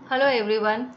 Hello everyone.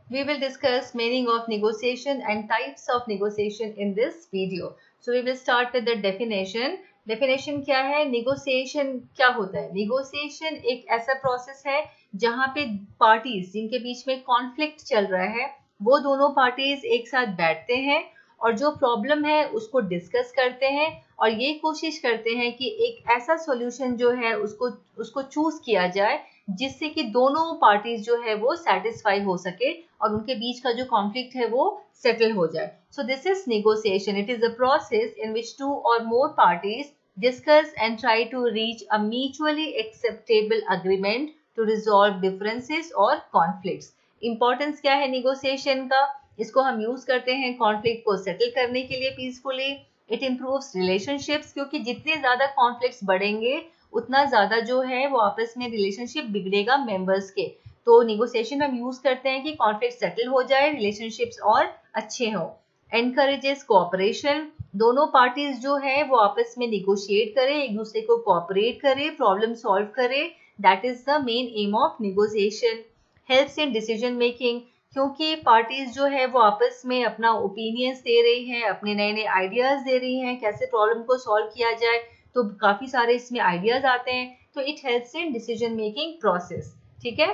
We will discuss meaning of negotiation and types of negotiation in this video. So we will start with the definition. Definition क्या है? Negotiation क्या होता है? Negotiation एक ऐसा process है जहाँ पे पार्टीज जिनके बीच में कॉन्फ्लिक्ट चल रहा है वो दोनों पार्टीज एक साथ बैठते हैं और जो प्रॉब्लम है उसको डिस्कस करते हैं और ये कोशिश करते हैं कि एक ऐसा सॉल्यूशन जो है उसको उसको चूज किया जाए जिससे कि दोनों पार्टीज जो है वो सेटिस्फाई हो सके और उनके बीच का जो कॉन्फ्लिक्ट है वो सेटल हो जाए. So this is negotiation. It is a process in which two or more parties discuss and try to reach a mutually acceptable agreement to resolve differences or conflicts. Importance क्या है negotiation का? इसको हम use करते हैं conflict को settle करने के लिए पीसफुली. इट इम्प्रूव्स रिलेशनशिप्स क्योंकि जितने ज्यादा कॉन्फ्लिक्ट्स बढ़ेंगे उतना ज्यादा जो है वो आपस में रिलेशनशिप बिगड़ेगा मेंबर्स के. तो निगोसिएशन हम यूज करते हैं कि कॉन्फ्लिक्ट सेटल हो जाए, रिलेशनशिप्स और अच्छे हो. Encourages cooperation. दोनों पार्टीज जो है वो आपस में निगोशिएट करें, एक दूसरे को कोऑपरेट करें, प्रॉब्लम सॉल्व करें. That is the main M of negotiation. Helps in decision making क्योंकि पार्टीज जो है वो आपस में अपना ओपिनियंस दे रही हैं, अपने नए नए आइडियाज दे रही हैं कैसे प्रॉब्लम को सॉल्व किया जाए, तो काफी सारे इसमें आइडियाज आते हैं. तो it helps in decision making process. ठीक है,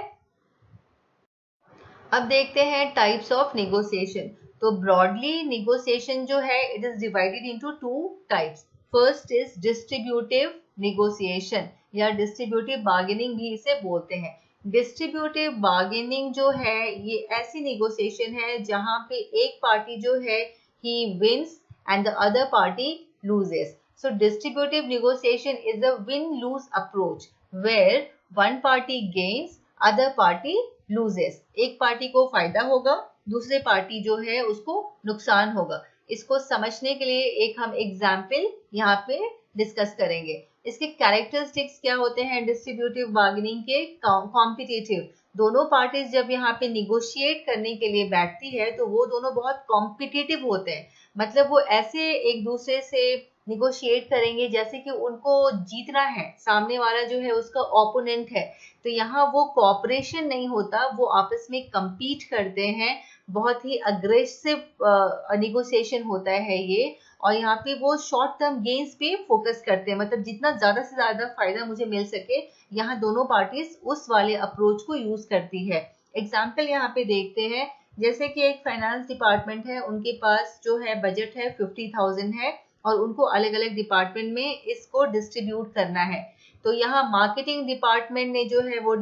अब देखते हैं टाइप्स ऑफ नेगोशिएशन. तो ब्रॉडली नेगोशिएशन जो है it is divided into two types. First is distributive negotiation या डिस्ट्रीब्यूटिव बार्गेनिंग भी इसे बोलते हैं. डिस्ट्रीब्यूटिव बार्गेनिंग जो है ये ऐसी नेगोशिएशन है जहां पे एक पार्टी जो है ही wins and the other party loses. So distributive negotiation is a win-lose approach where one party gains, other party loses. एक पार्टी को फायदा होगा, दूसरे पार्टी जो है उसको नुकसान होगा. इसको समझने के लिए एक हम एग्जाम्पल यहाँ पे डिस्कस करेंगे. इसके कैरेक्टरिस्टिक्स क्या होते हैं डिस्ट्रीब्यूटिव बार्गेनिंग के? कॉम्पिटिटिव. दोनों पार्टीज जब यहाँ पे निगोशिएट करने के लिए बैठती है तो वो दोनों बहुत कॉम्पिटिटिव होते हैं. मतलब वो ऐसे एक दूसरे से निगोशिएट करेंगे जैसे कि उनको जीतना है, सामने वाला जो है उसका ओपोनेंट है. तो यहाँ वो कोऑपरेशन नहीं होता, वो आपस में compete करते हैं. बहुत ही अग्रेसिव निगोशिएशन होता है ये. और यहाँ पे वो शॉर्ट टर्म गेन्स पे फोकस करते हैं, मतलब जितना ज्यादा से ज्यादा फायदा मुझे मिल सके, यहाँ दोनों पार्टीज उस वाले अप्रोच को यूज करती है. एग्जाम्पल यहाँ पे देखते हैं. जैसे कि एक फाइनेंस डिपार्टमेंट है, उनके पास जो है बजट है 50,000 है और उनको अलग अलग डिपार्टमेंट में इसको डिस्ट्रीब्यूट करना है. तो यहाँ मार्केटिंग डिपार्टमेंट ने जो है वो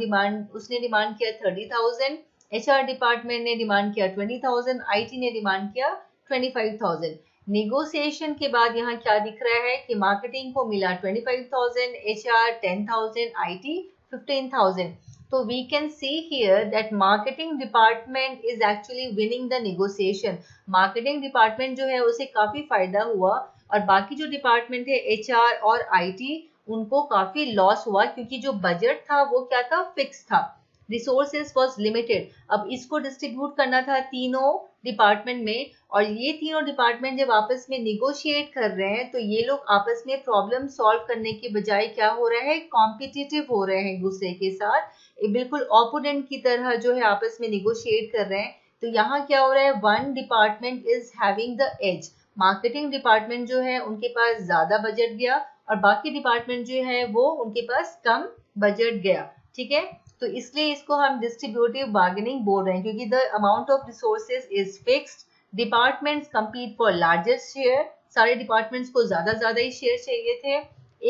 उसने डिमांड किया 30,000, HR डिपार्टमेंट ने डिमांड किया 20,000, IT ने डिमांड किया 25,000. नेगोशिएशन के बाद यहाँ क्या दिख रहा है कि मार्केटिंग को मिला 25,000, HR 10,000, IT 15,000. So we can see here that marketing department is actually winning the negotiation. Marketing department जो है उसे काफी फायदा हुआ और बाकी जो डिपार्टमेंट है HR और IT उनको काफी लॉस हुआ क्योंकि जो बजट था वो क्या था, फिक्स था. Resources was limited. अब इसको डिस्ट्रीब्यूट करना था तीनों डिपार्टमेंट में और ये तीनों डिपार्टमेंट जब आपस में निगोशिएट कर रहे हैं तो ये लोग आपस में प्रॉब्लम सॉल्व करने के बजाय क्या हो रहा है, कॉम्पिटिटिव हो रहे हैं एक दूसरे के साथ. बिल्कुल ओपोनेंट की तरह जो है आपस में निगोशिएट कर रहे हैं. तो यहाँ क्या हो रहा है, one department is having the edge. Marketing department जो है उनके पास ज्यादा बजट गया और बाकी डिपार्टमेंट जो है वो उनके पास कम बजट गया. ठीक है, तो इसलिए इसको हम डिस्ट्रीब्यूटिव बार्गेनिंग बोल रहे हैं क्योंकि the amount of resources is fixed. Departments compete for largest share. सारे डिपार्टमेंट्स को ज्यादा ही शेयर चाहिए थे.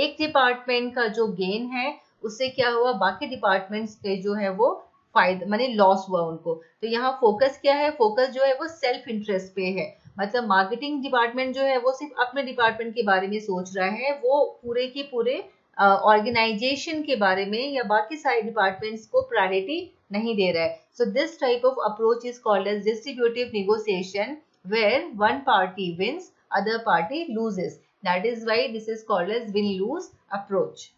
एक डिपार्टमेंट का जो गेन है उससे क्या हुआ, बाकी डिपार्टमेंट्स पे जो है वो फायदा माने लॉस हुआ उनको. तो यहाँ फोकस क्या है, फोकस जो है वो सेल्फ इंटरेस्ट पे है. मतलब मार्केटिंग डिपार्टमेंट जो है वो सिर्फ अपने डिपार्टमेंट के बारे में सोच रहा है, वो पूरे के पूरे ऑर्गेनाइजेशन के बारे में या बाकी सारे डिपार्टमेंट्स को प्रायोरिटी नहीं दे रहा है. So this type of approach is called as distributive negotiation where one party wins, other party loses. That is why this is called as win lose approach.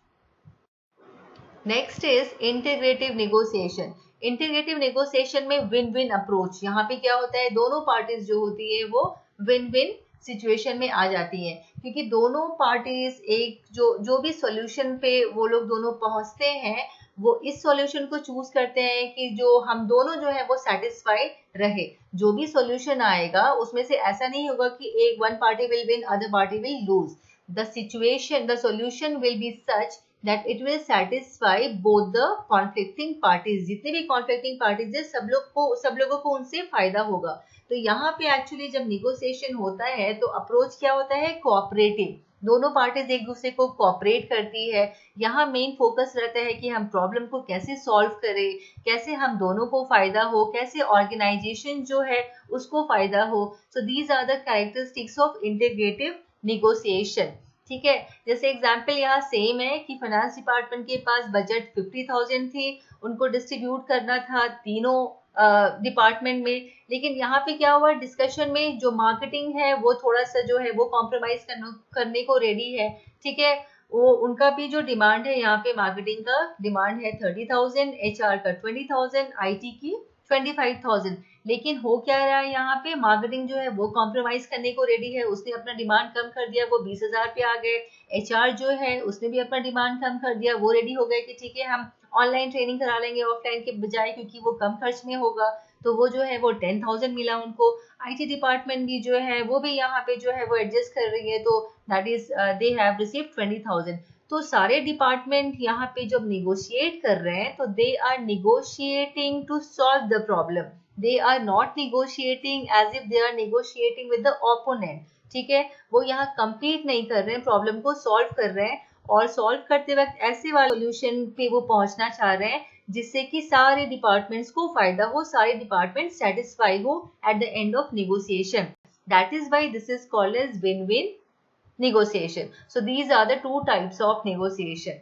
Next is integrative negotiation. Integrative negotiation में win win approach. यहाँ पे क्या होता है, दोनों parties जो होती है वो विन विन सिचुएशन में आ जाती हैं क्योंकि दोनों पार्टीज एक जो भी सॉल्यूशन पे वो लोग दोनों पहुंचते हैं वो इस सॉल्यूशन को चूज करते हैं कि जो हम दोनों जो है वो सेटिस्फाई रहे। जो भी सॉल्यूशन आएगा उसमें से ऐसा नहीं होगा कि एक one party will win other party will lose. the solution will be such that it will satisfy both the conflicting parties। जितने भी conflicting parties है सब लोगों को उनसे फायदा होगा। तो यहाँ पे एक्चुअली जब निगोशिएशन होता है तो अप्रोच क्या होता है, कोऑपरेटिव। दोनों पार्टीज एक दूसरे को कोऑपरेट करती है। यहाँ मेन फोकस रहता है कि हम प्रॉब्लम को कैसे सॉल्व करें, कैसे हम दोनों को फायदा हो, कैसे ऑर्गेनाइजेशन जो है उसको फायदा हो। So these are the characteristics of integrative negotiation. ठीक है, जैसे एग्जाम्पल यहाँ सेम है कि फाइनेंस डिपार्टमेंट के पास बजट 50,000 थी, उनको डिस्ट्रीब्यूट करना था तीनों डिपार्टमेंट में। लेकिन यहाँ पे क्या हुआ, डिस्कशन में जो मार्केटिंग है वो थोड़ा सा जो है वो कॉम्प्रोमाइज करने को रेडी है। ठीक है, वो उनका भी जो डिमांड है, यहाँ पे मार्केटिंग का डिमांड है 30,000, HR का 20,000, IT की 25,000। लेकिन हो क्या रहा है, यहाँ पे मार्केटिंग जो है वो कॉम्प्रोमाइज करने को रेडी है, उसने अपना डिमांड कम कर दिया, वो 20,000 पे आ गए। HR जो है उसने भी अपना डिमांड कम कर दिया, वो रेडी हो गए कि ठीक है हम ऑनलाइन ट्रेनिंग करा लेंगे ऑफलाइन के बजाय, क्योंकि वो कम खर्च में होगा। तो वो जो है वो 10,000 मिला उनको। IT डिपार्टमेंट भी जो है वो भी यहाँ पे जो है वो एडजस्ट कर रही है, तो that is they have received 20,000। तो सारे डिपार्टमेंट यहाँ पे जब निगोशिएट कर रहे हैं तो they are negotiating to solve the problem. They are not negotiating as if they are negotiating with the opponent. ठीक है, वो यहाँ कंप्लीट नहीं कर रहे हैं, प्रॉब्लम को सॉल्व कर रहे हैं, और सॉल्व करते वक्त ऐसे वाले सॉल्यूशन पे वो पहुंचना चाह रहे हैं जिससे कि सारे डिपार्टमेंट्स को फायदा हो, सारे डिपार्टमेंट सेटिस्फाई हो at the end of negotiation. That is why this is called as win win negotiation. So these are the two types of negotiation.